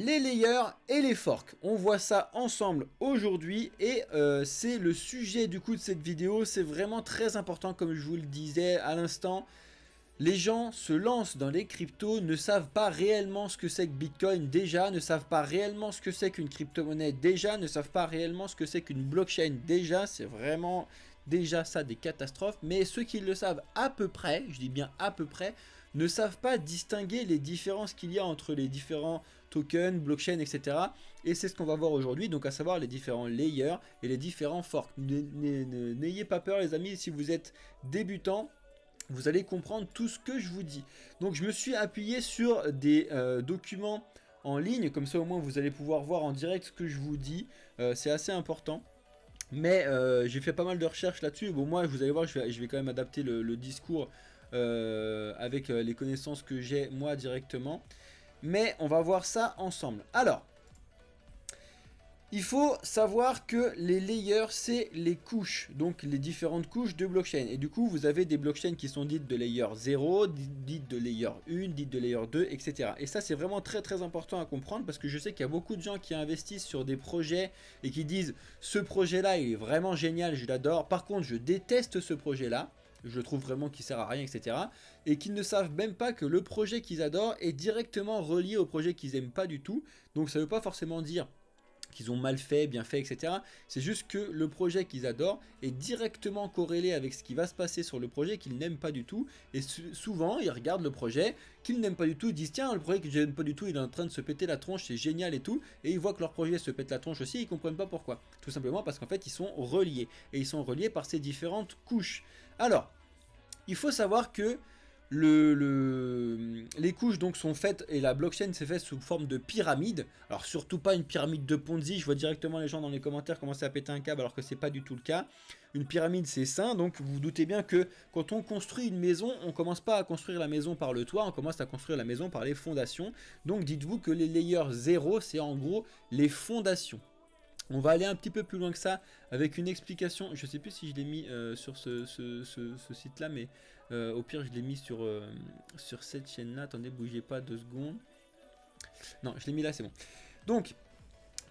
Les layers et les forks, on voit ça ensemble aujourd'hui et c'est le sujet du coup de cette vidéo. C'est vraiment très important, comme je vous le disais à l'instant. Les gens se lancent dans les cryptos, ne savent pas réellement ce que c'est que Bitcoin déjà, ne savent pas réellement ce que c'est qu'une crypto-monnaie déjà, ne savent pas réellement ce que c'est qu'une blockchain déjà. C'est vraiment déjà ça des catastrophes. Mais ceux qui le savent à peu près, je dis bien à peu près, ne savent pas distinguer les différences qu'il y a entre les différents tokens, blockchain, etc. Et c'est ce qu'on va voir aujourd'hui, donc à savoir les différents layers et les différents forks. N'ayez pas peur les amis, si vous êtes débutant, vous allez comprendre tout ce que je vous dis. Donc je me suis appuyé sur des documents en ligne, comme ça au moins vous allez pouvoir voir en direct ce que je vous dis. C'est assez important. Mais j'ai fait pas mal de recherches là-dessus. Bon, moi, vous allez voir, je vais quand même adapter le discours avec les connaissances que j'ai moi directement. Mais on va voir ça ensemble. Alors, il faut savoir que les layers, c'est les couches, donc les différentes couches de blockchain. Et du coup, vous avez des blockchains qui sont dites de layer 0, dites de layer 1, dites de layer 2, etc. Et ça, c'est vraiment très très important à comprendre parce que je sais qu'il y a beaucoup de gens qui investissent sur des projets et qui disent « ce projet-là, il est vraiment génial, je l'adore. Par contre, je déteste ce projet-là. » Je trouve vraiment qu'il sert à rien, etc. Et qu'ils ne savent même pas que le projet qu'ils adorent est directement relié au projet qu'ils n'aiment pas du tout. Donc ça ne veut pas forcément dire qu'ils ont mal fait, bien fait, etc. C'est juste que le projet qu'ils adorent est directement corrélé avec ce qui va se passer sur le projet qu'ils n'aiment pas du tout. Et souvent, ils regardent le projet qu'ils n'aiment pas du tout, ils disent tiens, le projet que je n'aime pas du tout, il est en train de se péter la tronche, c'est génial et tout. Et ils voient que leur projet se pète la tronche aussi, ils comprennent pas pourquoi. Tout simplement parce qu'en fait, ils sont reliés. Et ils sont reliés par ces différentes couches. Alors, il faut savoir que les couches donc sont faites et la blockchain s'est faite sous forme de pyramide. Alors surtout pas une pyramide de Ponzi, je vois directement les gens dans les commentaires commencer à péter un câble alors que c'est pas du tout le cas. Une pyramide c'est sain, donc vous vous doutez bien que quand on construit une maison, on commence pas à construire la maison par le toit, on commence à construire la maison par les fondations. Donc dites-vous que les layers 0 c'est en gros les fondations. On va aller un petit peu plus loin que ça avec une explication. Je sais plus si je l'ai mis sur ce site là, mais au pire je l'ai mis sur cette chaîne là. Attendez, bougez pas 2 secondes. Non, je l'ai mis là, c'est bon. Donc,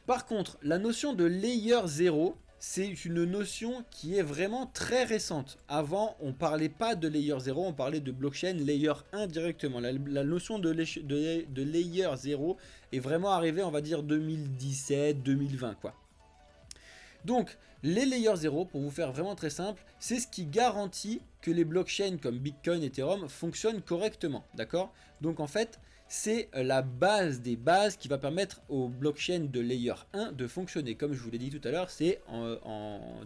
par contre, la notion de layer 0, c'est une notion qui est vraiment très récente. Avant, on parlait pas de layer 0, on parlait de blockchain layer 1 directement. La notion de layer 0 est vraiment arrivée, on va dire, 2017, 2020, quoi. Donc, les layers 0, pour vous faire vraiment très simple, c'est ce qui garantit que les blockchains comme Bitcoin, Ethereum fonctionnent correctement, d'accord? Donc en fait, c'est la base des bases qui va permettre aux blockchains de layer 1 de fonctionner. Comme je vous l'ai dit tout à l'heure, c'est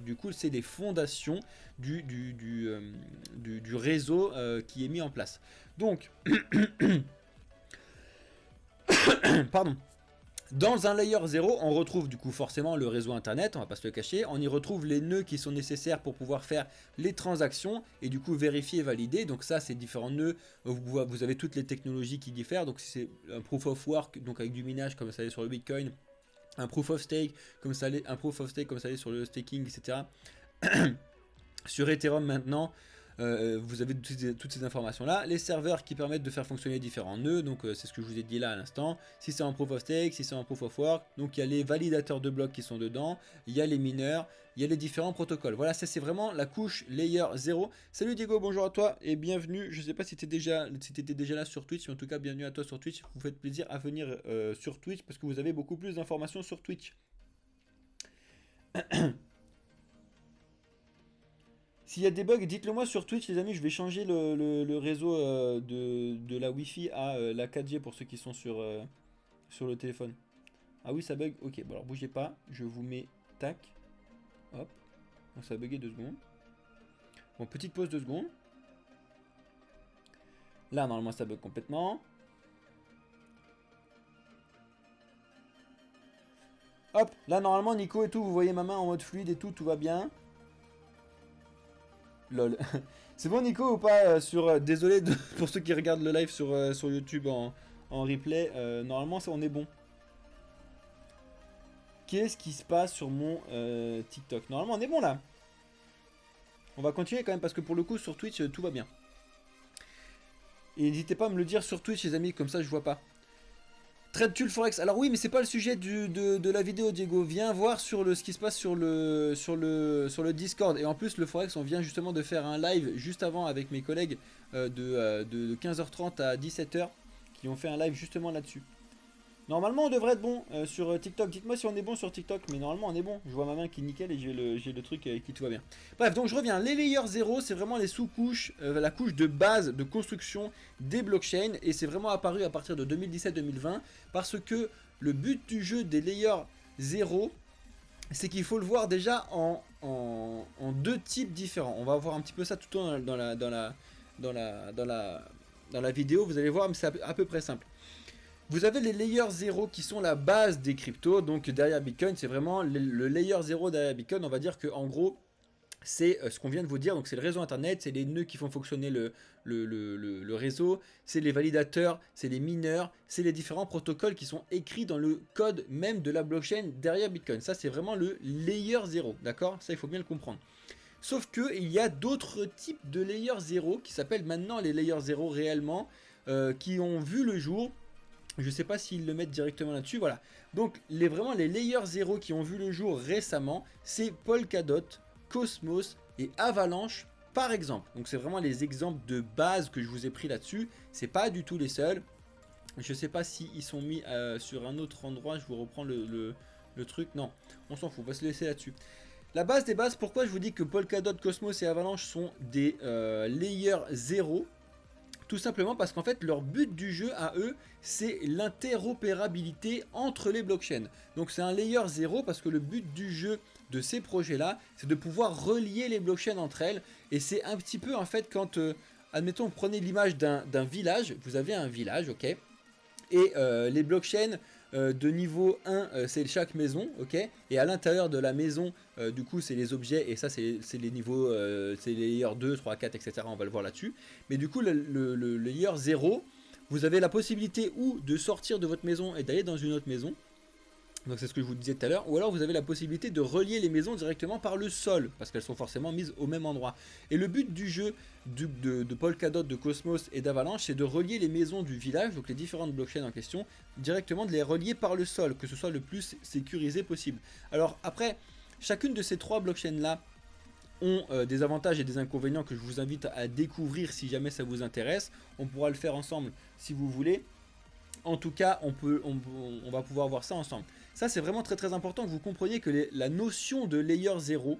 du coup, c'est des fondations du réseau qui est mis en place. Donc, pardon. Dans un layer 0, on retrouve du coup forcément le réseau internet, on va pas se le cacher, on y retrouve les nœuds qui sont nécessaires pour pouvoir faire les transactions et du coup vérifier et valider. Donc ça c'est différents nœuds, vous avez toutes les technologies qui diffèrent, donc c'est un proof of work, donc avec du minage comme ça l'est sur le Bitcoin, un proof of stake comme ça l'est sur le staking, etc. Sur Ethereum maintenant, vous avez toutes ces informations là, les serveurs qui permettent de faire fonctionner différents nœuds, donc c'est ce que je vous ai dit là à l'instant, si c'est en proof of stake, si c'est en proof of work, donc il y a les validateurs de blocs qui sont dedans, il y a les mineurs, il y a les différents protocoles. Voilà, ça c'est vraiment la couche layer 0. Salut Diego, bonjour à toi et bienvenue. Je sais pas si tu étais déjà là sur Twitch, mais en tout cas bienvenue à toi sur Twitch. Vous faites plaisir à venir sur Twitch parce que vous avez beaucoup plus d'informations sur Twitch. S'il y a des bugs, dites-le moi sur Twitch les amis, je vais changer le réseau de la Wi-Fi à la 4G pour ceux qui sont sur le téléphone. Ah oui ça bug, ok, bon alors bougez pas, je vous mets tac, hop, donc ça a bugué 2 secondes. Bon, petite pause 2 secondes. Là normalement ça bug complètement. Hop, là normalement Nico et tout, vous voyez ma main en mode fluide et tout, tout va bien. Lol. C'est bon Nico ou pas désolé pour ceux qui regardent le live sur YouTube en replay. Normalement on est bon. Qu'est-ce qui se passe sur mon TikTok? Normalement on est bon là. On va continuer quand même parce que pour le coup sur Twitch tout va bien. Et n'hésitez pas à me le dire sur Twitch les amis, comme ça je vois pas. Trade-tu le Forex? Alors oui, mais c'est pas le sujet de la vidéo, Diego. Viens voir ce qui se passe sur le Discord. Et en plus, le Forex, on vient justement de faire un live juste avant avec mes collègues de 15h30 à 17h qui ont fait un live justement là-dessus. Normalement, on devrait être bon sur TikTok. Dites-moi si on est bon sur TikTok, mais normalement, on est bon. Je vois ma main qui est nickel et j'ai le truc qui tout va bien. Bref, donc je reviens. Les layers 0, c'est vraiment les sous-couches, la couche de base de construction des blockchains. Et c'est vraiment apparu à partir de 2017-2020 parce que le but du jeu des layers 0, c'est qu'il faut le voir déjà en deux types différents. On va voir un petit peu ça tout au long dans la vidéo. Vous allez voir, mais c'est à peu près simple. Vous avez les layers 0 qui sont la base des cryptos, donc derrière Bitcoin, c'est vraiment le layer 0 derrière Bitcoin. On va dire que en gros, c'est ce qu'on vient de vous dire, donc c'est le réseau internet, c'est les nœuds qui font fonctionner le réseau, c'est les validateurs, c'est les mineurs, c'est les différents protocoles qui sont écrits dans le code même de la blockchain derrière Bitcoin. Ça, c'est vraiment le layer 0, d'accord? Ça, il faut bien le comprendre. Sauf que il y a d'autres types de layer 0 qui s'appellent maintenant les layers 0 réellement, qui ont vu le jour. Je ne sais pas s'ils le mettent directement là-dessus, voilà. Donc vraiment les layers 0 qui ont vu le jour récemment, c'est Polkadot, Cosmos et Avalanche par exemple. Donc c'est vraiment les exemples de base que je vous ai pris là-dessus. C'est pas du tout les seuls. Je ne sais pas s'ils sont mis sur un autre endroit. Je vous reprends le truc. Non, on s'en fout, on va se laisser là-dessus. La base des bases, pourquoi je vous dis que Polkadot, Cosmos et Avalanche sont des layers 0? Tout simplement parce qu'en fait leur but du jeu à eux c'est l'interopérabilité entre les blockchains. Donc c'est un layer 0 parce que le but du jeu de ces projets là c'est de pouvoir relier les blockchains entre elles. Et c'est un petit peu en fait quand admettons vous prenez l'image d'un village, vous avez un village, ok, et les blockchains de niveau 1 c'est chaque maison, ok, et à l'intérieur de la maison du coup c'est les objets, et ça c'est les niveaux, c'est les layers 2, 3, 4 etc, on va le voir là-dessus. Mais du coup le layer 0, vous avez la possibilité ou de sortir de votre maison et d'aller dans une autre maison. Donc c'est ce que je vous disais tout à l'heure. Ou alors vous avez la possibilité de relier les maisons directement par le sol, parce qu'elles sont forcément mises au même endroit. Et le but du jeu de Polkadot, de Cosmos et d'Avalanche, c'est de relier les maisons du village, donc les différentes blockchains en question, directement de les relier par le sol, que ce soit le plus sécurisé possible. Alors après, chacune de ces trois blockchains là ont des avantages et des inconvénients que je vous invite à découvrir si jamais ça vous intéresse. On pourra le faire ensemble si vous voulez. En tout cas, on va pouvoir voir ça ensemble. Ça, c'est vraiment très très important que vous compreniez que la notion de layer 0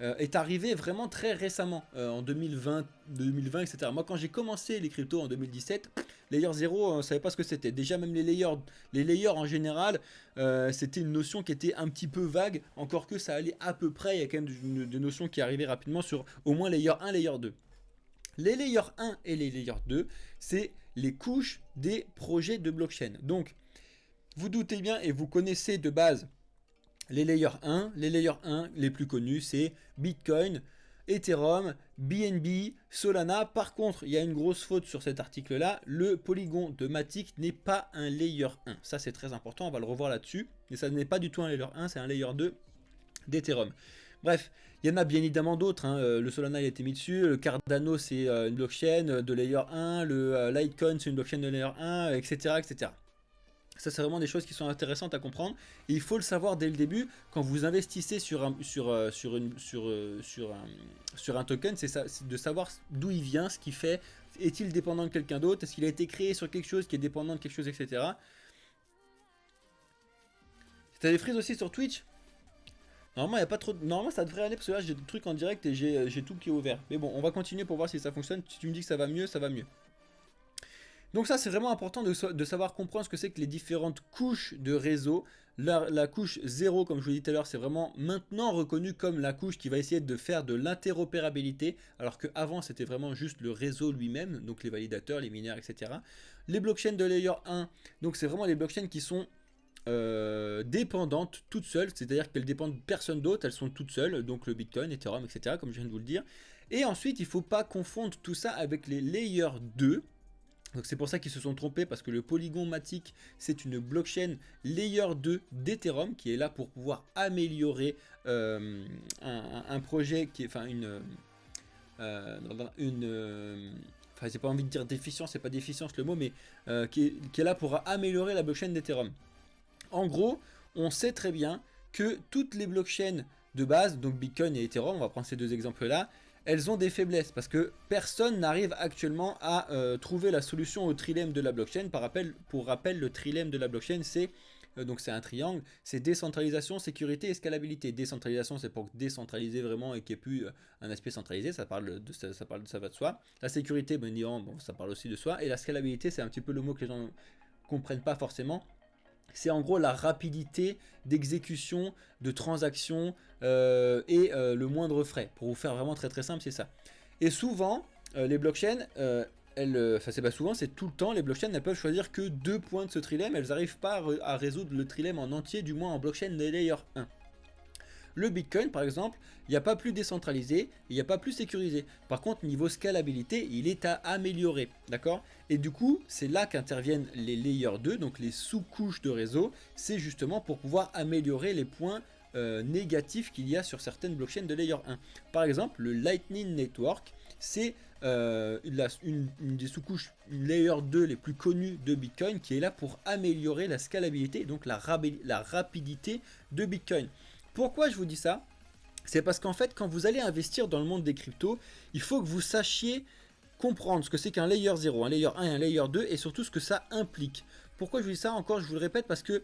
est arrivée vraiment très récemment, en 2020, etc. Moi, quand j'ai commencé les cryptos en 2017, layer 0, on ne savait pas ce que c'était. Déjà, même les layers en général, c'était une notion qui était un petit peu vague, encore que ça allait à peu près. Il y a quand même des notions qui arrivaient rapidement sur au moins layer 1, layer 2. Les layers 1 et les layers 2, c'est les couches des projets de blockchain. Donc, vous doutez bien et vous connaissez de base les layers 1. Les layers 1 les plus connus, c'est Bitcoin, Ethereum, BNB, Solana. Par contre, il y a une grosse faute sur cet article-là. Le polygon de Matic n'est pas un layer 1. Ça, c'est très important, on va le revoir là-dessus. Mais ça n'est pas du tout un layer 1, c'est un layer 2 d'Ethereum. Bref, il y en a bien évidemment d'autres, hein. Le Solana il a été mis dessus, le Cardano c'est une blockchain de layer 1, le Litecoin c'est une blockchain de layer 1, etc. etc. Ça c'est vraiment des choses qui sont intéressantes à comprendre et il faut le savoir dès le début quand vous investissez sur un token, c'est de savoir d'où il vient, ce qu'il fait, est-il dépendant de quelqu'un d'autre, est-ce qu'il a été créé sur quelque chose qui est dépendant de quelque chose, etc. T'as des frises aussi sur Twitch? Normalement, il y a pas trop. Normalement, ça devrait aller parce que là, j'ai des trucs en direct et j'ai tout qui est ouvert. Mais bon, on va continuer pour voir si ça fonctionne. Si tu me dis que ça va mieux, ça va mieux. Donc ça, c'est vraiment important de savoir comprendre ce que c'est que les différentes couches de réseau. La couche 0, comme je vous l'ai dit tout à l'heure, c'est vraiment maintenant reconnu comme la couche qui va essayer de faire de l'interopérabilité, alors qu'avant, c'était vraiment juste le réseau lui-même, donc les validateurs, les mineurs, etc. Les blockchains de layer 1, donc c'est vraiment les blockchains qui sont dépendantes toutes seules, c'est-à-dire qu'elles dépendent de personne d'autre, elles sont toutes seules, donc le Bitcoin, Ethereum, etc., comme je viens de vous le dire. Et ensuite, il ne faut pas confondre tout ça avec les layers 2. Donc c'est pour ça qu'ils se sont trompés, parce que le Polygon Matic, c'est une blockchain layer 2 d'Ethereum qui est là pour pouvoir améliorer un projet qui est, enfin enfin j'ai pas envie de dire déficience, c'est pas déficience le mot, mais qui est là pour améliorer la blockchain d'Ethereum. En gros, on sait très bien que toutes les blockchains de base, donc Bitcoin et Ethereum, on va prendre ces deux exemples-là, elles ont des faiblesses parce que personne n'arrive actuellement à trouver la solution au trilemme de la blockchain. Pour rappel, le trilemme de la blockchain, c'est donc c'est un triangle, c'est décentralisation, sécurité et scalabilité. Décentralisation, c'est pour décentraliser vraiment et qu'il n'y ait plus un aspect centralisé, ça va de soi. La sécurité, bien évidemment, bon, ça parle aussi de soi. Et la scalabilité, c'est un petit peu le mot que les gens ne comprennent pas forcément. C'est en gros la rapidité d'exécution, de transaction et le moindre frais. Pour vous faire vraiment très très simple, c'est ça. Et souvent, les blockchains, enfin c'est pas souvent, c'est tout le temps, les blockchains elles peuvent choisir que 2 points de ce trilemme, elles n'arrivent pas à résoudre le trilemme en entier, du moins en blockchain de layer 1. Le Bitcoin, par exemple, il n'y a pas plus décentralisé, il n'y a pas plus sécurisé. Par contre, niveau scalabilité, il est à améliorer, d'accord? Et du coup, c'est là qu'interviennent les layers 2, donc les sous-couches de réseau. C'est justement pour pouvoir améliorer les points négatifs qu'il y a sur certaines blockchains de layer 1. Par exemple, le Lightning Network, c'est une des sous-couches layer 2 les plus connues de Bitcoin qui est là pour améliorer la scalabilité, donc la rapidité de Bitcoin. Pourquoi je vous dis ça? C'est parce qu'en fait, quand vous allez investir dans le monde des cryptos, il faut que vous sachiez comprendre ce que c'est qu'un layer 0, un layer 1 et un layer 2 et surtout ce que ça implique. Pourquoi je vous dis ça encore? Je vous le répète parce que,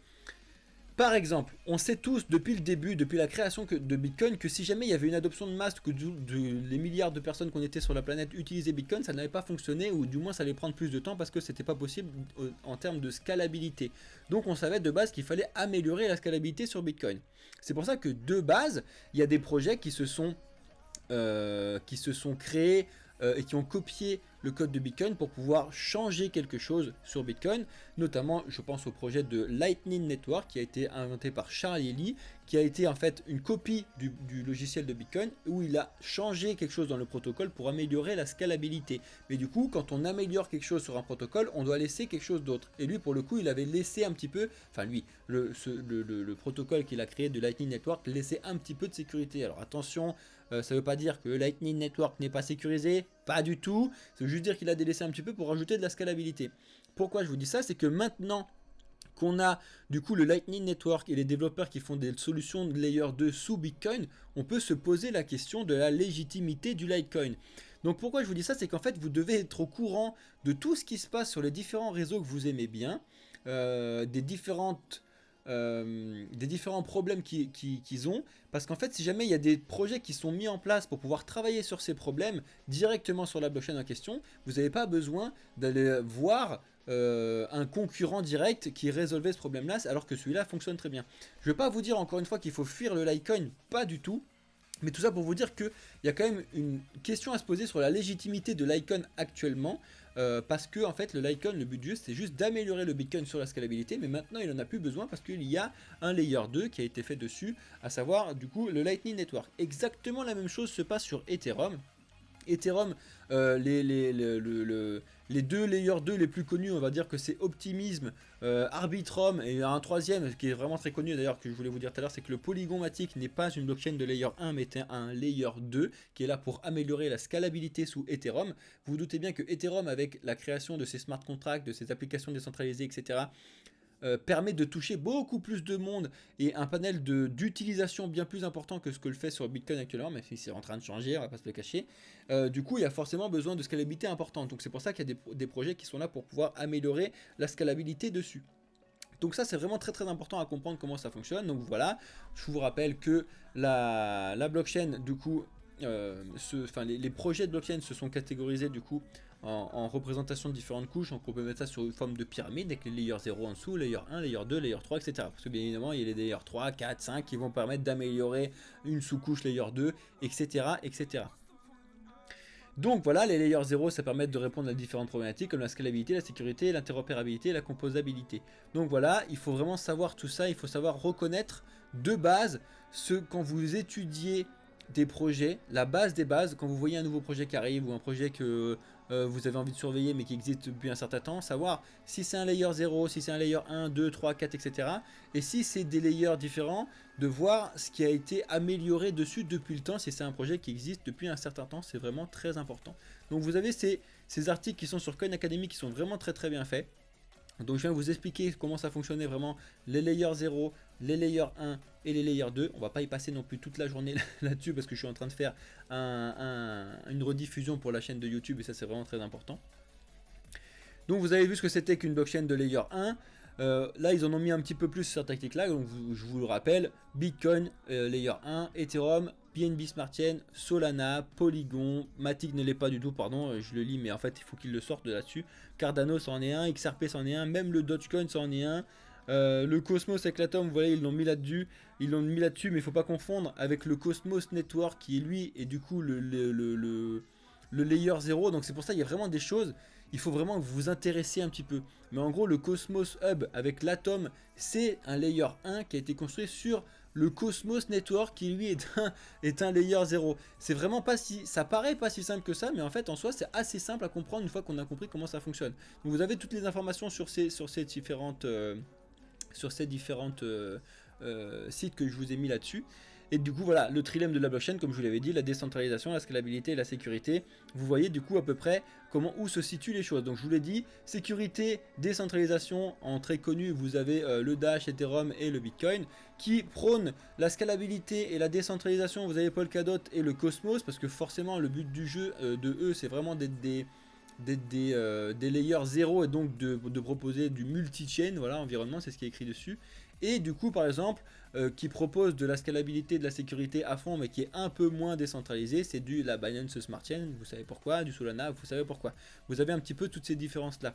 par exemple, on sait tous depuis le début, depuis la création de Bitcoin, que si jamais il y avait une adoption de masse, que les milliards de personnes qu'on était sur la planète utilisaient Bitcoin, ça n'avait pas fonctionné, ou du moins ça allait prendre plus de temps parce que c'était pas possible en termes de scalabilité. Donc on savait de base qu'il fallait améliorer la scalabilité sur Bitcoin. C'est pour ça que de base, il y a des projets qui se sont créés et qui ont copié le code de Bitcoin pour pouvoir changer quelque chose sur Bitcoin. Notamment, je pense au projet de Lightning Network qui a été inventé par Charlie Lee, qui a été en fait une copie du logiciel de Bitcoin où il a changé quelque chose dans le protocole pour améliorer la scalabilité. Mais du coup, quand on améliore quelque chose sur un protocole, on doit laisser quelque chose d'autre. Et lui, pour le coup, il avait laissé un petit peu, enfin lui, le protocole qu'il a créé de Lightning Network laissait un petit peu de sécurité. Alors attention, ça ne veut pas dire que Lightning Network n'est pas sécurisé, pas du tout. Ça veut juste dire qu'il a délaissé un petit peu pour rajouter de la scalabilité. Pourquoi je vous dis ça? C'est que maintenant qu'on a du coup le Lightning Network et les développeurs qui font des solutions de layer 2 sous Bitcoin, on peut se poser la question de la légitimité du Litecoin. Donc pourquoi je vous dis ça? C'est qu'en fait vous devez être au courant de tout ce qui se passe sur les différents réseaux que vous aimez bien, des différents problèmes qu'ils ont, parce qu'en fait si jamais il y a des projets qui sont mis en place pour pouvoir travailler sur ces problèmes directement sur la blockchain en question, vous n'avez pas besoin d'aller voir un concurrent direct qui résolvait ce problème là alors que celui-là fonctionne très bien. Je ne vais pas vous dire encore une fois qu'il faut fuir le Litecoin, pas du tout. Mais tout ça pour vous dire qu'il y a quand même une question à se poser sur la légitimité de Litecoin actuellement, parce que en fait le Litecoin, le but du jeu c'est juste d'améliorer le Bitcoin sur la scalabilité, mais maintenant il n'en a plus besoin parce qu'il y a un layer 2 qui a été fait dessus, à savoir du coup le Lightning Network. Exactement la même chose se passe sur Ethereum. Ethereum, les deux layers 2 les plus connus, on va dire que c'est Optimism, Arbitrum et un troisième qui est vraiment très connu d'ailleurs que je voulais vous dire tout à l'heure, c'est que le Polygon Matic n'est pas une blockchain de layer 1 mais un layer 2 qui est là pour améliorer la scalabilité sous Ethereum. Vous vous doutez bien que Ethereum, avec la création de ses smart contracts, de ses applications décentralisées, etc., permet de toucher beaucoup plus de monde et un panel d'utilisation bien plus important que ce que le fait sur Bitcoin actuellement, même si c'est en train de changer, on va pas se le cacher. Du coup, il y a forcément besoin de scalabilité importante. Donc c'est pour ça qu'il y a des projets qui sont là pour pouvoir améliorer la scalabilité dessus. Donc ça c'est vraiment très très important à comprendre comment ça fonctionne. Donc voilà, je vous rappelle que la blockchain du coup, les projets de blockchain se sont catégorisés du coup en représentation de différentes couches. Donc on peut mettre ça sur une forme de pyramide avec les layers 0 en dessous, layer 1, layer 2, layer 3, etc. Parce que bien évidemment il y a les layers 3, 4, 5 qui vont permettre d'améliorer une sous-couche layer 2, etc. etc. Donc voilà, les layers 0 ça permet de répondre à différentes problématiques comme la scalabilité, la sécurité, l'interopérabilité, la composabilité. Donc voilà, il faut vraiment savoir tout ça, il faut savoir reconnaître de base quand vous étudiez des projets, la base des bases, quand vous voyez un nouveau projet qui arrive ou un projet que vous avez envie de surveiller mais qui existe depuis un certain temps, savoir si c'est un layer 0, si c'est un layer 1, 2, 3, 4, etc. Et si c'est des layers différents, de voir ce qui a été amélioré dessus depuis le temps, si c'est un projet qui existe depuis un certain temps, c'est vraiment très important. Donc vous avez ces articles qui sont sur Coin Academy qui sont vraiment très bien faits. Donc je viens vous expliquer comment ça fonctionnait vraiment, les layers 0, les layers 1 et les layers 2. On va pas y passer non plus toute la journée là-dessus parce que je suis en train de faire une rediffusion pour la chaîne de YouTube et ça c'est vraiment très important. Donc vous avez vu ce que c'était qu'une blockchain de layer 1. Là ils en ont mis un petit peu plus sur cette tactique là, donc je vous le rappelle, Bitcoin layer 1, Ethereum, BNB Smart Chain, Solana, Polygon, Matic ne l'est pas du tout, pardon, je le lis mais en fait il faut qu'il le sorte de là-dessus. Cardano c'en est un, XRP c'en est un, même le Dogecoin c'en est un. Le Cosmos avec l'Atom, vous voyez, ils l'ont mis là-dessus, mais il ne faut pas confondre avec le Cosmos Network qui est lui et du coup le layer 0. Donc c'est pour ça qu'il y a vraiment des choses, il faut vraiment que vous vous intéressiez un petit peu. Mais en gros, le Cosmos Hub avec l'Atom, c'est un layer 1 qui a été construit sur le Cosmos Network qui lui est un layer 0. C'est vraiment pas si, ça paraît pas si simple que ça, mais en fait en soi c'est assez simple à comprendre une fois qu'on a compris comment ça fonctionne. Donc vous avez toutes les informations sur ces différentes sites que je vous ai mis là-dessus. Et du coup voilà, le trilemme de la blockchain, comme je vous l'avais dit, la décentralisation, la scalabilité et la sécurité. Vous voyez du coup à peu près où se situent les choses. Donc je vous l'ai dit, sécurité, décentralisation, en très connu vous avez le Dash, Ethereum et le Bitcoin, qui prônent la scalabilité et la décentralisation. Vous avez Polkadot et le Cosmos, parce que forcément le but du jeu de eux c'est vraiment d'être des layers 0 et donc de proposer du multi-chain, voilà, environnement, c'est ce qui est écrit dessus. Et du coup par exemple qui propose de la scalabilité, de la sécurité à fond mais qui est un peu moins décentralisé, c'est la Binance Smart Chain, vous savez pourquoi, du Solana, vous savez pourquoi. Vous avez un petit peu toutes ces différences là.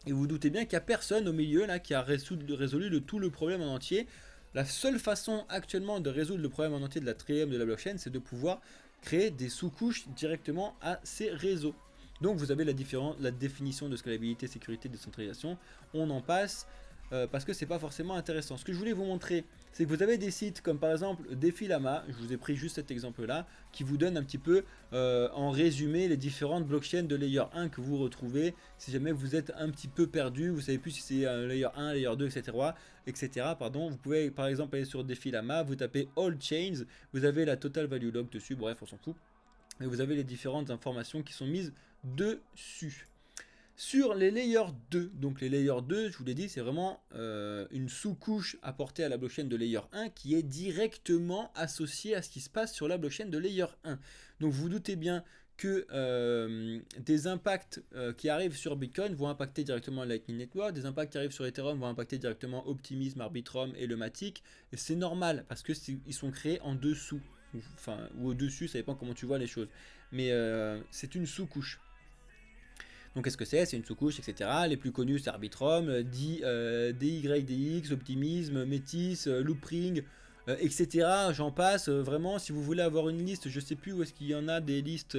Et vous vous doutez bien qu'il n'y a personne au milieu là qui a résolu tout le problème en entier. La seule façon actuellement de résoudre le problème en entier de la trilemme de la blockchain, c'est de pouvoir créer des sous-couches directement à ces réseaux. Donc vous avez la définition de scalabilité, sécurité, décentralisation. On en passe parce que c'est pas forcément intéressant. Ce que je voulais vous montrer, c'est que vous avez des sites comme par exemple Defilama, je vous ai pris juste cet exemple là, qui vous donne un petit peu en résumé les différentes blockchains de layer 1 que vous retrouvez. Si jamais vous êtes un petit peu perdu, vous savez plus si c'est un layer 1, layer 2, etc. Pardon, vous pouvez par exemple aller sur Defilama, vous tapez All Chains, vous avez la Total Value Log dessus, bref on s'en fout. Et vous avez les différentes informations qui sont mises dessus. Sur les layers 2, donc les layers 2, je vous l'ai dit, c'est vraiment une sous-couche apportée à la blockchain de layer 1 qui est directement associée à ce qui se passe sur la blockchain de layer 1. Donc vous vous doutez bien que des impacts qui arrivent sur Bitcoin vont impacter directement Lightning Network, des impacts qui arrivent sur Ethereum vont impacter directement Optimism, Arbitrum et le Matic. Et c'est normal parce que ils sont créés en dessous, ou au-dessus, ça dépend comment tu vois les choses. Mais c'est une sous-couche. Donc qu'est-ce que c'est? C'est une sous-couche, etc. Les plus connus c'est Arbitrum, DYDX, Optimism, Metis, Loopring, etc. J'en passe. Vraiment, si vous voulez avoir une liste, je sais plus où est-ce qu'il y en a des listes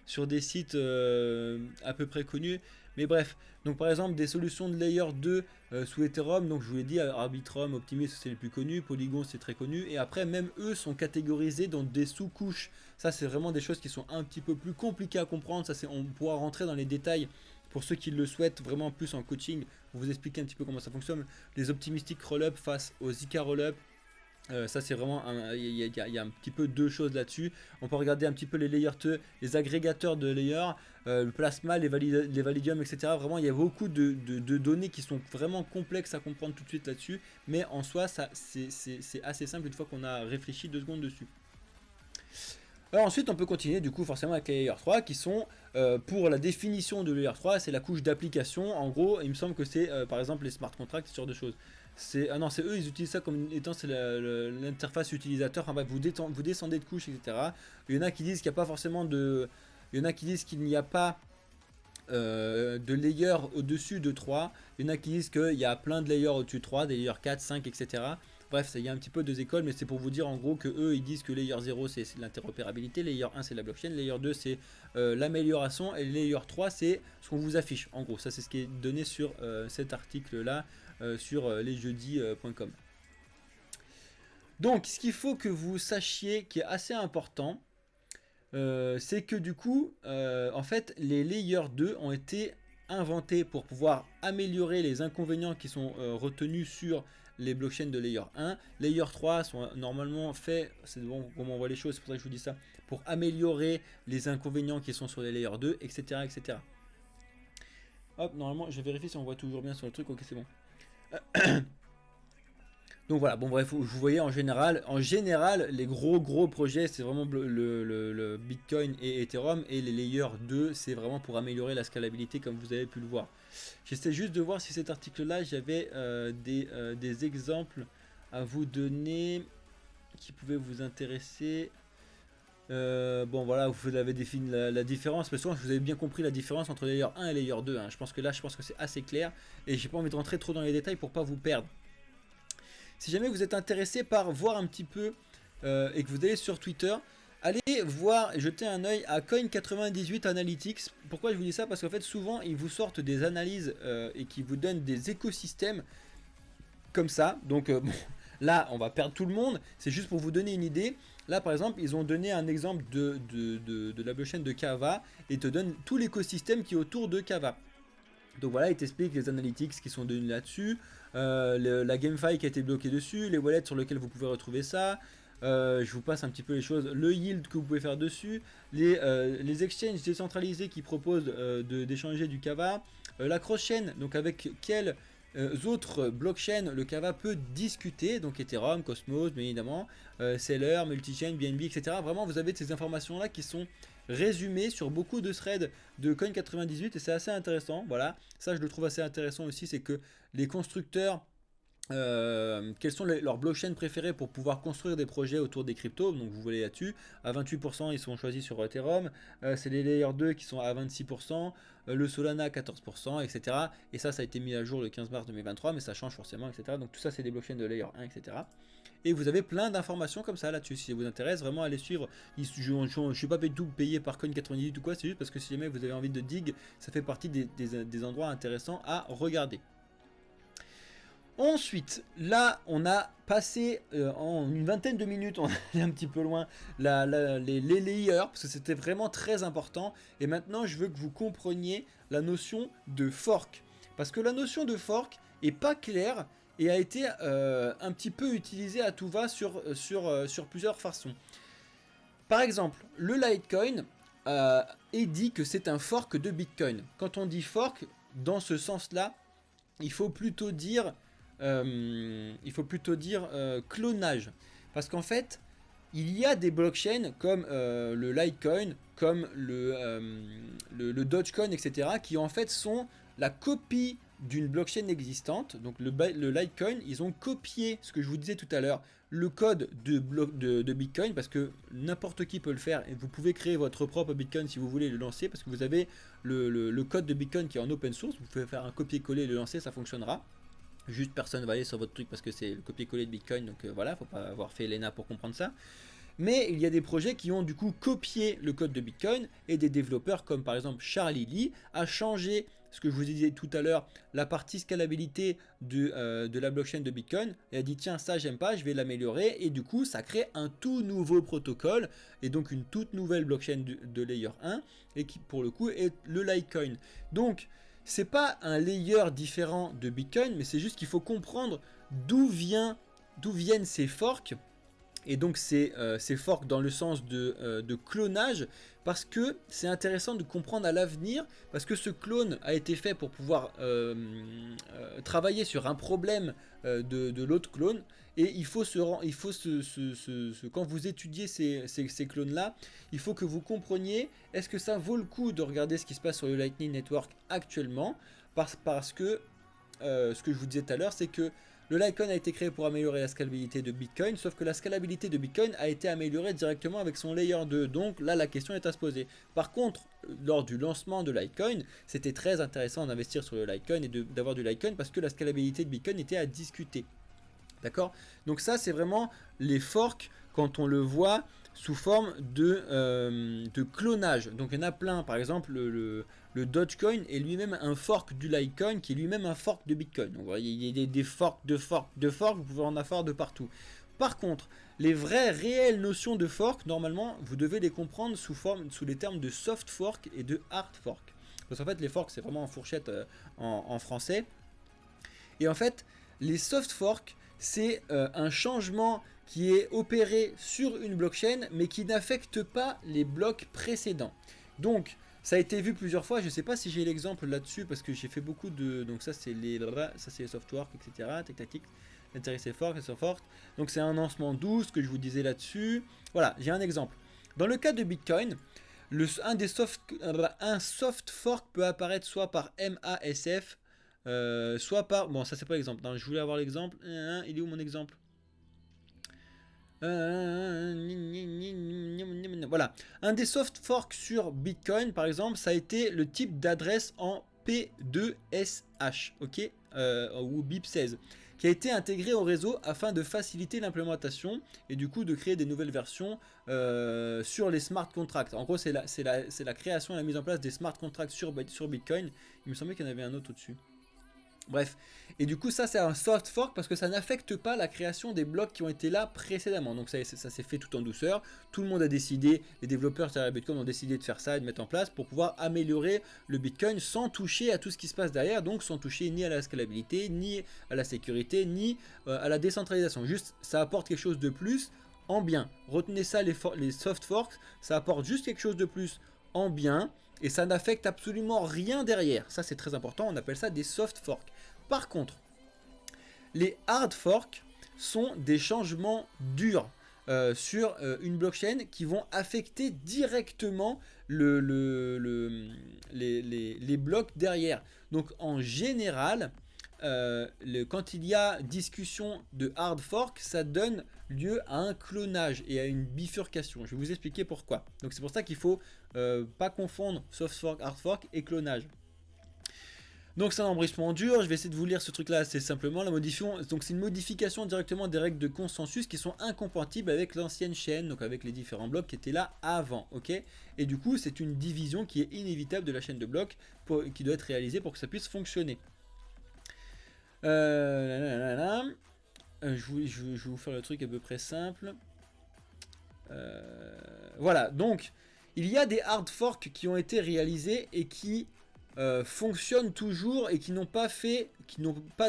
sur des sites à peu près connus. Mais bref, donc par exemple des solutions de layer 2 sous Ethereum, donc je vous l'ai dit, Arbitrum, Optimism c'est les plus connus, Polygon c'est très connu, et après même eux sont catégorisés dans des sous-couches. Ça c'est vraiment des choses qui sont un petit peu plus compliquées à comprendre, ça on pourra rentrer dans les détails pour ceux qui le souhaitent vraiment plus en coaching, pour vous expliquer un petit peu comment ça fonctionne. Les optimistic roll-up face aux Zika roll-up. Ça c'est vraiment, il y a un petit peu deux choses là-dessus. On peut regarder un petit peu les layers 2, les agrégateurs de layers, le plasma, les validium, etc. Vraiment il y a beaucoup de données qui sont vraiment complexes à comprendre tout de suite là-dessus. Mais en soi c'est assez simple une fois qu'on a réfléchi 2 secondes dessus. Alors ensuite on peut continuer du coup forcément avec les layer 3 qui sont pour la définition de layer 3, c'est la couche d'application. En gros il me semble que c'est par exemple les smart contracts, ce genre de choses. Ah non, c'est eux, ils utilisent ça comme étant l'interface utilisateur. Enfin bref, vous descendez de couche, etc. Il y en a qui disent qu'il n'y a pas forcément de. Il y en a qui disent qu'il n'y a pas de layer au-dessus de 3. Il y en a qui disent qu'il y a plein de layers au-dessus de 3, des layers 4, 5, etc. Bref, il y a un petit peu deux écoles, mais c'est pour vous dire en gros que eux ils disent que layer 0 c'est l'interopérabilité, layer 1 c'est la blockchain, layer 2 c'est l'amélioration, et layer 3 c'est ce qu'on vous affiche. En gros, ça c'est ce qui est donné sur cet article là sur lesjeudis.com. Donc, ce qu'il faut que vous sachiez, qui est assez important, c'est que du coup, en fait, les layers 2 ont été inventés pour pouvoir améliorer les inconvénients qui sont retenus sur les blockchains de layer 1. Layer 3 sont normalement faits, c'est bon comment on voit les choses, c'est pour ça que je vous dis ça, pour améliorer les inconvénients qui sont sur les layers 2, etc. etc. Hop, normalement, je vérifie si on voit toujours bien sur le truc, ok c'est bon. Donc voilà, bon bref, vous voyez en général, les gros projets, c'est vraiment le Bitcoin et Ethereum, et les layers 2, c'est vraiment pour améliorer la scalabilité comme vous avez pu le voir. J'essaie juste de voir si cet article-là, j'avais des exemples à vous donner qui pouvaient vous intéresser. Bon voilà, vous avez défini la différence, mais souvent vous avez bien compris la différence entre layer 1 et layer 2. Hein. Je pense que c'est assez clair, et j'ai pas envie de rentrer trop dans les détails pour pas vous perdre. Si jamais vous êtes intéressé par voir un petit peu et que vous allez sur Twitter, allez voir et jeter un œil à Coin98 Analytics. Pourquoi je vous dis ça? Parce qu'en fait souvent ils vous sortent des analyses et qui vous donnent des écosystèmes comme ça. Donc bon, là on va perdre tout le monde, c'est juste pour vous donner une idée. Là par exemple ils ont donné un exemple de la blockchain de Kava et te donnent tout l'écosystème qui est autour de Kava. Donc voilà, il t'explique les analytics qui sont donnés là-dessus, la GameFi qui a été bloquée dessus, les wallets sur lesquels vous pouvez retrouver ça. Je vous passe un petit peu les choses, le yield que vous pouvez faire dessus, les exchanges décentralisés qui proposent d'échanger du Kava, la cross-chain, donc avec quels autres blockchains le Kava peut discuter, donc Ethereum, Cosmos, bien évidemment, Seller, Multichain, BNB, etc. Vraiment, vous avez ces informations-là qui sont résumé sur beaucoup de threads de Coin98 et c'est assez intéressant. Voilà, ça je le trouve assez intéressant aussi, c'est que les constructeurs, quels sont leurs blockchains préférés pour pouvoir construire des projets autour des cryptos. Donc vous voyez là-dessus, à 28% ils sont choisis sur Ethereum, c'est les Layer 2 qui sont à 26%, le Solana 14%, etc. Et ça a été mis à jour le 15 mars 2023, mais ça change forcément, etc. Donc tout ça c'est des blockchains de Layer 1, etc. Et vous avez plein d'informations comme ça là-dessus. Si ça vous intéresse, vraiment allez suivre. Je ne suis pas du tout payé par Coin98 ou quoi, c'est juste parce que si jamais vous avez envie de dig, ça fait partie des endroits intéressants à regarder. Ensuite, là, on a passé en une vingtaine de minutes, on est un petit peu loin, les layers, parce que c'était vraiment très important. Et maintenant, je veux que vous compreniez la notion de fork. Parce que la notion de fork est pas claire et a été un petit peu utilisée à tout va sur plusieurs façons. Par exemple, le Litecoin est dit que c'est un fork de Bitcoin. Quand on dit fork, dans ce sens-là, il faut plutôt dire clonage. Parce qu'en fait, il y a des blockchains comme le Litecoin, comme le Dogecoin, etc., qui en fait sont la copie d'une blockchain existante. Donc le Litecoin, ils ont copié ce que je vous disais tout à l'heure, le code de Bitcoin, parce que n'importe qui peut le faire, et vous pouvez créer votre propre Bitcoin si vous voulez le lancer, parce que vous avez le code de Bitcoin qui est en open source, vous pouvez faire un copier-coller et le lancer, ça fonctionnera. Juste personne va aller sur votre truc parce que c'est le copier-coller de Bitcoin, donc voilà, faut pas avoir fait l'ENA pour comprendre ça. Mais il y a des projets qui ont du coup copié le code de Bitcoin, et des développeurs comme par exemple Charlie Lee a changé, ce que je vous disais tout à l'heure, la partie scalabilité de la blockchain de Bitcoin, et a dit tiens ça j'aime pas, je vais l'améliorer, et du coup ça crée un tout nouveau protocole, et donc une toute nouvelle blockchain de layer 1, et qui pour le coup est le Litecoin. Donc c'est pas un layer différent de Bitcoin, mais c'est juste qu'il faut comprendre d'où viennent ces forks. Et donc c'est forks dans le sens de clonage, parce que c'est intéressant de comprendre à l'avenir, parce que ce clone a été fait pour pouvoir travailler sur un problème de l'autre clone, et quand vous étudiez ces clones là, il faut que vous compreniez est-ce que ça vaut le coup de regarder ce qui se passe sur le Lightning Network actuellement, parce que ce que je vous disais tout à l'heure, c'est que le Litecoin a été créé pour améliorer la scalabilité de Bitcoin, sauf que la scalabilité de Bitcoin a été améliorée directement avec son layer 2. Donc là, la question est à se poser. Par contre, lors du lancement de Litecoin, c'était très intéressant d'investir sur le Litecoin et d'avoir du Litecoin parce que la scalabilité de Bitcoin était à discuter. D'accord? Donc ça, c'est vraiment les forks quand on le voit. sous forme de clonage. Donc il y en a plein, par exemple le Dogecoin est lui-même un fork du Litecoin qui est lui-même un fork de Bitcoin. Donc il y a des forks de forks de forks, vous pouvez en avoir de partout. Par contre, les vraies réelles notions de fork, normalement, vous devez les comprendre sous les termes de soft fork et de hard fork. Parce qu'en fait, les forks, c'est vraiment en fourchette en français. Et en fait, les soft forks, c'est un changement qui est opéré sur une blockchain, mais qui n'affecte pas les blocs précédents. Donc, ça a été vu plusieurs fois. Je ne sais pas si j'ai l'exemple là-dessus, parce que j'ai fait beaucoup de... Donc ça, c'est les soft forks, etc. Tic-tac-tic. L'intérêt c'est fort, c'est fort. Donc c'est un lancement 12 que je vous disais là-dessus. Voilà, j'ai un exemple. Dans le cas de Bitcoin, un soft fork peut apparaître soit par MASF, soit par... Bon, ça c'est pas l'exemple. Je voulais avoir l'exemple. Il est où mon exemple? Voilà. Un des soft forks sur Bitcoin, par exemple, ça a été le type d'adresse en P2SH, ok, ou BIP16, qui a été intégré au réseau afin de faciliter l'implémentation et du coup de créer des nouvelles versions sur les smart contracts. En gros, c'est la création et la mise en place des smart contracts sur Bitcoin. Il me semblait qu'il y en avait un autre au-dessus. Bref, et du coup ça c'est un soft fork parce que ça n'affecte pas la création des blocs qui ont été là précédemment. Donc ça s'est fait tout en douceur, tout le monde a décidé, les développeurs derrière Bitcoin ont décidé de faire ça et de mettre en place pour pouvoir améliorer le Bitcoin sans toucher à tout ce qui se passe derrière, donc sans toucher ni à la scalabilité, ni à la sécurité, ni à la décentralisation. Juste ça apporte quelque chose de plus en bien. Retenez ça, les soft forks, ça apporte juste quelque chose de plus en bien. Et ça n'affecte absolument rien derrière. Ça c'est très important, on appelle ça des soft forks. Par contre, les hard forks sont des changements durs sur une blockchain qui vont affecter directement les blocs derrière. Donc en général, quand il y a discussion de hard fork, ça donne lieu à un clonage et à une bifurcation. Je vais vous expliquer pourquoi. Donc c'est pour ça qu'il faut pas confondre soft fork, hard fork et clonage. Donc c'est un enrichissement dur, je vais essayer de vous lire ce truc là assez simplement. Donc c'est une modification directement des règles de consensus qui sont incompatibles avec l'ancienne chaîne, donc avec les différents blocs qui étaient là avant, ok. Et du coup c'est une division qui est inévitable de la chaîne de blocs qui doit être réalisée pour que ça puisse fonctionner. Je vais vous faire le truc à peu près simple. Voilà, donc il y a des hard forks qui ont été réalisés et qui fonctionnent toujours et qui n'ont pas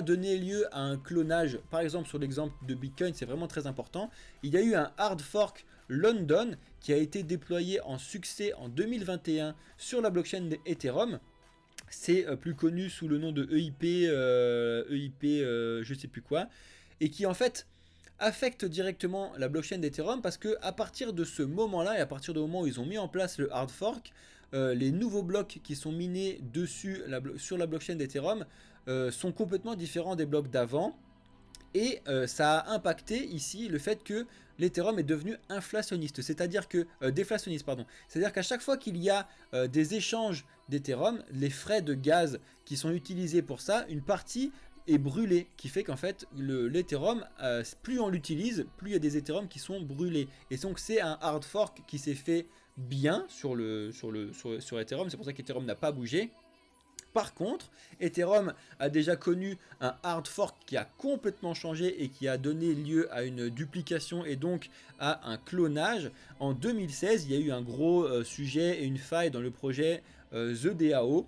donné lieu à un clonage. Par exemple sur l'exemple de Bitcoin, c'est vraiment très important. Il y a eu un hard fork London qui a été déployé en succès en 2021 sur la blockchain d'Ethereum. C'est plus connu sous le nom de EIP, je sais plus quoi, et qui en fait affecte directement la blockchain d'Ethereum parce que à partir de ce moment-là et à partir du moment où ils ont mis en place le hard fork, les nouveaux blocs qui sont minés dessus sur la blockchain d'Ethereum sont complètement différents des blocs d'avant. Et ça a impacté ici le fait que l'Ethereum est devenu inflationniste, c'est-à-dire que déflationniste, pardon. C'est-à-dire qu'à chaque fois qu'il y a des échanges d'Ethereum, les frais de gaz qui sont utilisés pour ça, une partie est brûlée, qui fait qu'en fait l'Ethereum, plus on l'utilise, plus il y a des Ethereum qui sont brûlés. Et donc c'est un hard fork qui s'est fait bien sur Ethereum, c'est pour ça qu'Ethereum n'a pas bougé. Par contre, Ethereum a déjà connu un hard fork qui a complètement changé et qui a donné lieu à une duplication et donc à un clonage. En 2016, il y a eu un gros sujet et une faille dans le projet The DAO.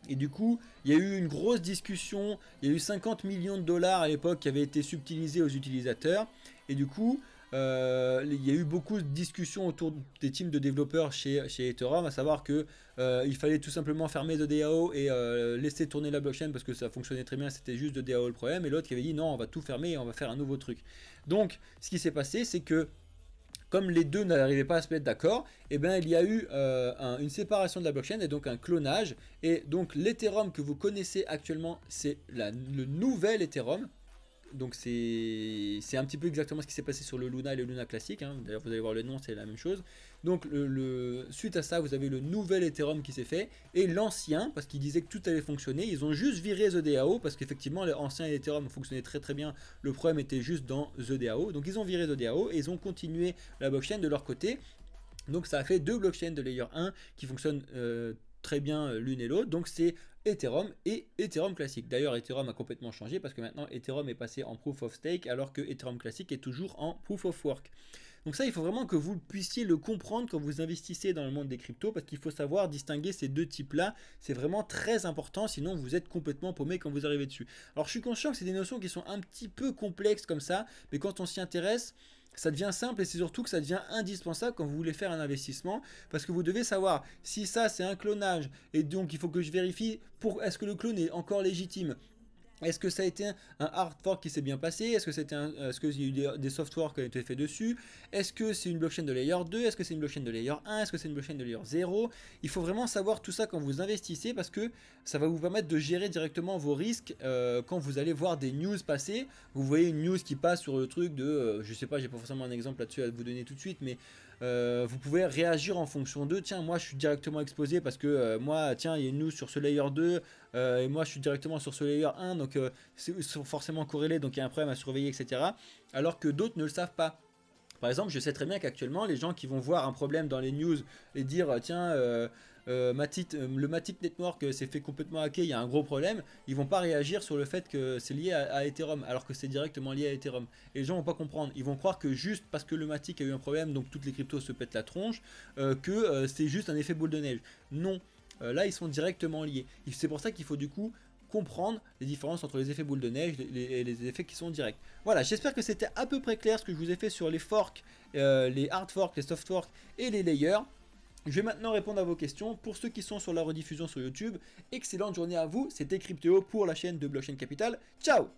Et du coup, il y a eu une grosse discussion, il y a eu 50 millions de dollars à l'époque qui avaient été subtilisés aux utilisateurs. Et du coup, il y a eu beaucoup de discussions autour des teams de développeurs chez Ethereum, à savoir que il fallait tout simplement fermer The DAO et laisser tourner la blockchain parce que ça fonctionnait très bien, c'était juste The DAO le problème, et l'autre qui avait dit non, on va tout fermer et on va faire un nouveau truc. Donc ce qui s'est passé, c'est que comme les deux n'arrivaient pas à se mettre d'accord, eh bien, il y a eu une séparation de la blockchain et donc un clonage. Et donc l'Ethereum que vous connaissez actuellement, c'est le nouvel Ethereum. Donc c'est un petit peu exactement ce qui s'est passé sur le Luna et le Luna classique, hein. D'ailleurs vous allez voir le nom, c'est la même chose. Donc suite à ça, vous avez le nouvel Ethereum qui s'est fait, et l'ancien, parce qu'ils disaient que tout allait fonctionner, ils ont juste viré The DAO, parce qu'effectivement l'ancien Ethereum fonctionnait très très bien, le problème était juste dans The DAO. Donc ils ont viré The DAO et ils ont continué la blockchain de leur côté. Donc ça a fait deux blockchains de layer 1 qui fonctionnent très bien l'une et l'autre. Donc c'est Ethereum et Ethereum classique. D'ailleurs Ethereum a complètement changé parce que maintenant Ethereum est passé en Proof of Stake alors que Ethereum classique est toujours en Proof of Work. Donc ça, il faut vraiment que vous puissiez le comprendre quand vous investissez dans le monde des cryptos, parce qu'il faut savoir distinguer ces deux types-là. C'est vraiment très important, sinon vous êtes complètement paumé quand vous arrivez dessus. Alors je suis conscient que c'est des notions qui sont un petit peu complexes comme ça, mais quand on s'y intéresse, ça devient simple, et c'est surtout que ça devient indispensable quand vous voulez faire un investissement, parce que vous devez savoir si ça c'est un clonage, et donc il faut que je vérifie est-ce que le clone est encore légitime. Est-ce que ça a été un hard fork qui s'est bien passé? Est-ce qu'il y a eu des soft forks qui ont été faits dessus? Est-ce que c'est une blockchain de layer 2? Est-ce que c'est une blockchain de layer 1? Est-ce que c'est une blockchain de layer 0? Il faut vraiment savoir tout ça quand vous investissez, parce que ça va vous permettre de gérer directement vos risques quand vous allez voir des news passer. Vous voyez une news qui passe sur le truc de, je sais pas, j'ai pas forcément un exemple là-dessus à vous donner tout de suite, mais vous pouvez réagir en fonction d'eux. Tiens, moi je suis directement exposé parce que moi, tiens, il y a une news sur ce layer 2 et moi je suis directement sur ce layer 1, donc ils sont forcément corrélés, donc il y a un problème à surveiller, etc. Alors que d'autres ne le savent pas. Par exemple, je sais très bien qu'actuellement, les gens qui vont voir un problème dans les news et dire tiens, le Matic Network s'est fait complètement hacker, il y a un gros problème, ils vont pas réagir sur le fait que c'est lié à Ethereum, alors que c'est directement lié à Ethereum. Et les gens vont pas comprendre, ils vont croire que juste parce que le Matic a eu un problème, donc toutes les cryptos se pètent la tronche, que c'est juste un effet boule de neige. Non, là ils sont directement liés. C'est pour ça qu'il faut du coup comprendre les différences entre les effets boule de neige et les effets qui sont directs. Voilà, j'espère que c'était à peu près clair ce que je vous ai fait sur les forks, les hard forks, les soft forks et les layers. Je vais maintenant répondre à vos questions. Pour ceux qui sont sur la rediffusion sur YouTube, excellente journée à vous. C'était Cryptéo pour la chaîne de Blockchain Capital. Ciao!